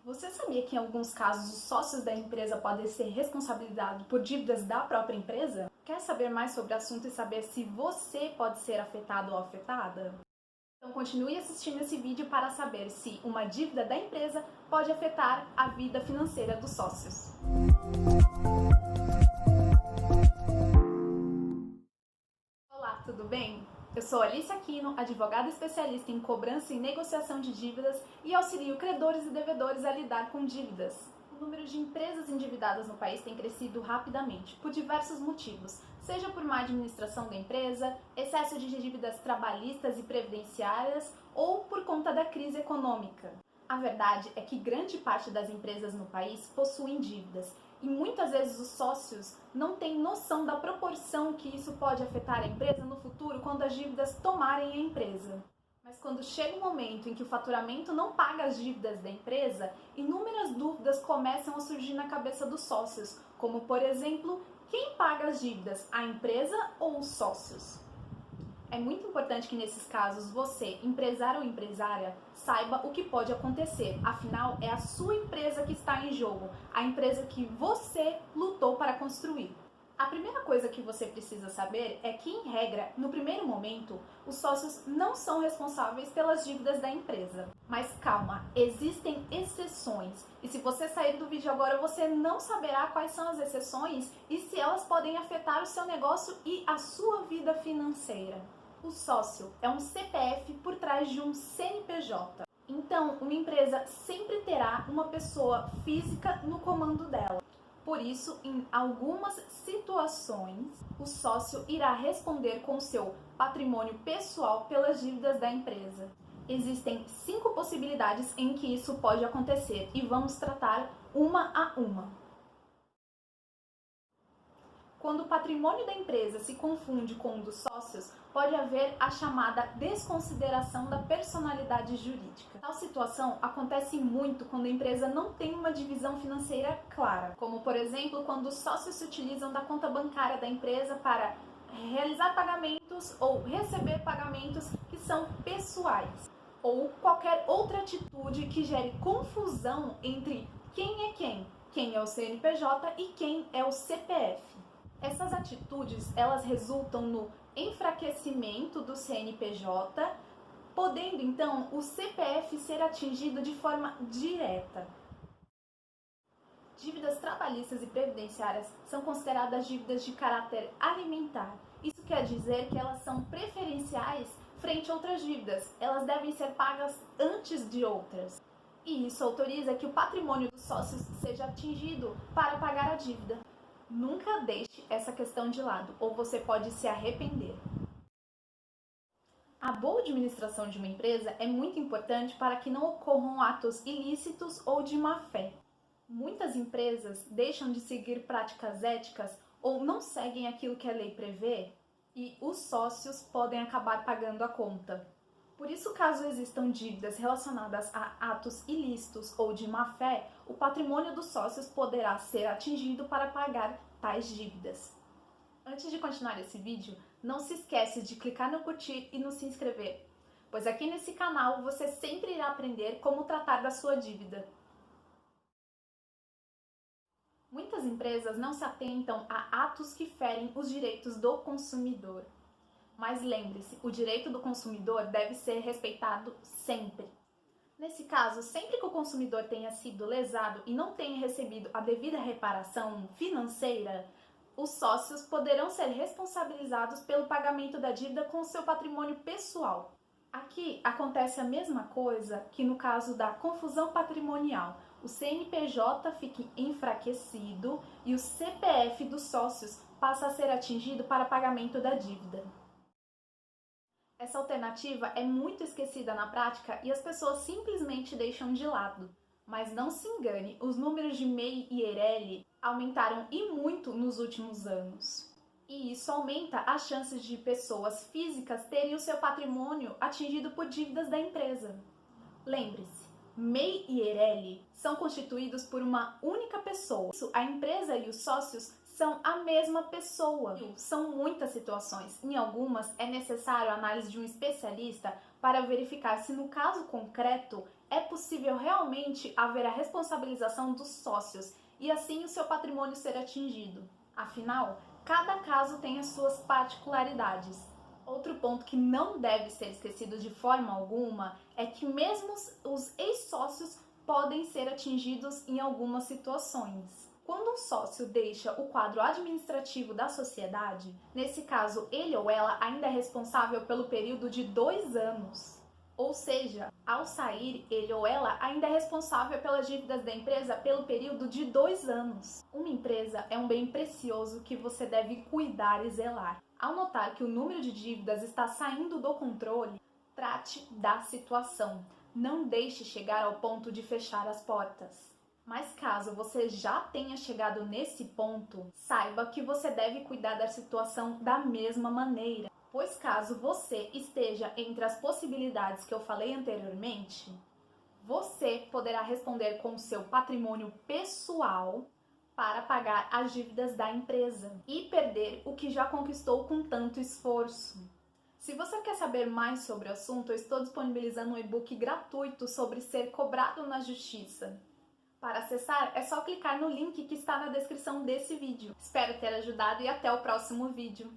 Você sabia que em alguns casos os sócios da empresa podem ser responsabilizados por dívidas da própria empresa? Quer saber mais sobre o assunto e saber se você pode ser afetado ou afetada? Então continue assistindo esse vídeo para saber se uma dívida da empresa pode afetar a vida financeira dos sócios. Olá, tudo bem? Eu sou Alice Aquino, advogada especialista em cobrança e negociação de dívidas e auxilio credores e devedores a lidar com dívidas. O número de empresas endividadas no país tem crescido rapidamente, por diversos motivos, seja por má administração da empresa, excesso de dívidas trabalhistas e previdenciárias ou por conta da crise econômica. A verdade é que grande parte das empresas no país possuem dívidas e muitas vezes os sócios não têm noção da proporção que isso pode afetar a empresa no futuro quando as dívidas tomarem a empresa. Mas quando chega um momento em que o faturamento não paga as dívidas da empresa, inúmeras dúvidas começam a surgir na cabeça dos sócios, como por exemplo, quem paga as dívidas, a empresa ou os sócios? É muito importante que nesses casos você, empresário ou empresária, saiba o que pode acontecer. Afinal, é a sua empresa que está em jogo, a empresa que você lutou para construir. A primeira coisa que você precisa saber é que, em regra, no primeiro momento, os sócios não são responsáveis pelas dívidas da empresa. Mas calma, existem exceções. E se você sair do vídeo agora, você não saberá quais são as exceções e se elas podem afetar o seu negócio e a sua vida financeira. O sócio é um CPF por trás de um CNPJ. Então, uma empresa sempre terá uma pessoa física no comando dela. Por isso, em algumas situações, o sócio irá responder com seu patrimônio pessoal pelas dívidas da empresa. Existem 5 possibilidades em que isso pode acontecer e vamos tratar uma a uma. Quando o patrimônio da empresa se confunde com o dos sócios, pode haver a chamada desconsideração da personalidade jurídica. Tal situação acontece muito quando a empresa não tem uma divisão financeira clara, como por exemplo quando os sócios se utilizam da conta bancária da empresa para realizar pagamentos ou receber pagamentos que são pessoais, ou qualquer outra atitude que gere confusão entre quem é o CNPJ e quem é o CPF. Essas atitudes, elas resultam no enfraquecimento do CNPJ, podendo então o CPF ser atingido de forma direta. Dívidas trabalhistas e previdenciárias são consideradas dívidas de caráter alimentar. Isso quer dizer que elas são preferenciais frente a outras dívidas. Elas devem ser pagas antes de outras. E isso autoriza que o patrimônio dos sócios seja atingido para pagar a dívida. Nunca deixe essa questão de lado, ou você pode se arrepender. A boa administração de uma empresa é muito importante para que não ocorram atos ilícitos ou de má fé. Muitas empresas deixam de seguir práticas éticas ou não seguem aquilo que a lei prevê e os sócios podem acabar pagando a conta. Por isso, caso existam dívidas relacionadas a atos ilícitos ou de má fé, o patrimônio dos sócios poderá ser atingido para pagar tais dívidas. Antes de continuar esse vídeo, não se esquece de clicar no curtir e no se inscrever, pois aqui nesse canal você sempre irá aprender como tratar da sua dívida. Muitas empresas não se atentam a atos que ferem os direitos do consumidor. Mas lembre-se, o direito do consumidor deve ser respeitado sempre. Nesse caso, sempre que o consumidor tenha sido lesado e não tenha recebido a devida reparação financeira, os sócios poderão ser responsabilizados pelo pagamento da dívida com o seu patrimônio pessoal. Aqui acontece a mesma coisa que no caso da confusão patrimonial. O CNPJ fica enfraquecido e o CPF dos sócios passa a ser atingido para pagamento da dívida. Essa alternativa é muito esquecida na prática e as pessoas simplesmente deixam de lado. Mas não se engane, os números de MEI e EIRELI aumentaram e muito nos últimos anos. E isso aumenta as chances de pessoas físicas terem o seu patrimônio atingido por dívidas da empresa. Lembre-se, MEI e EIRELI são constituídos por uma única pessoa. A empresa e os sócios são a mesma pessoa. São muitas situações. Em algumas é necessário a análise de um especialista para verificar se no caso concreto é possível realmente haver a responsabilização dos sócios e assim o seu patrimônio ser atingido. Afinal, cada caso tem as suas particularidades. Outro ponto que não deve ser esquecido de forma alguma é que mesmo os ex-sócios podem ser atingidos em algumas situações. Quando um sócio deixa o quadro administrativo da sociedade, nesse caso ele ou ela ainda é responsável pelo período de 2 anos. Ou seja, ao sair, ele ou ela ainda é responsável pelas dívidas da empresa pelo período de 2 anos. Uma empresa é um bem precioso que você deve cuidar e zelar. Ao notar que o número de dívidas está saindo do controle, trate da situação. Não deixe chegar ao ponto de fechar as portas. Mas caso você já tenha chegado nesse ponto, saiba que você deve cuidar da situação da mesma maneira. Pois caso você esteja entre as possibilidades que eu falei anteriormente, você poderá responder com o seu patrimônio pessoal para pagar as dívidas da empresa e perder o que já conquistou com tanto esforço. Se você quer saber mais sobre o assunto, eu estou disponibilizando um e-book gratuito sobre ser cobrado na justiça. Para acessar, é só clicar no link que está na descrição desse vídeo. Espero ter ajudado e até o próximo vídeo.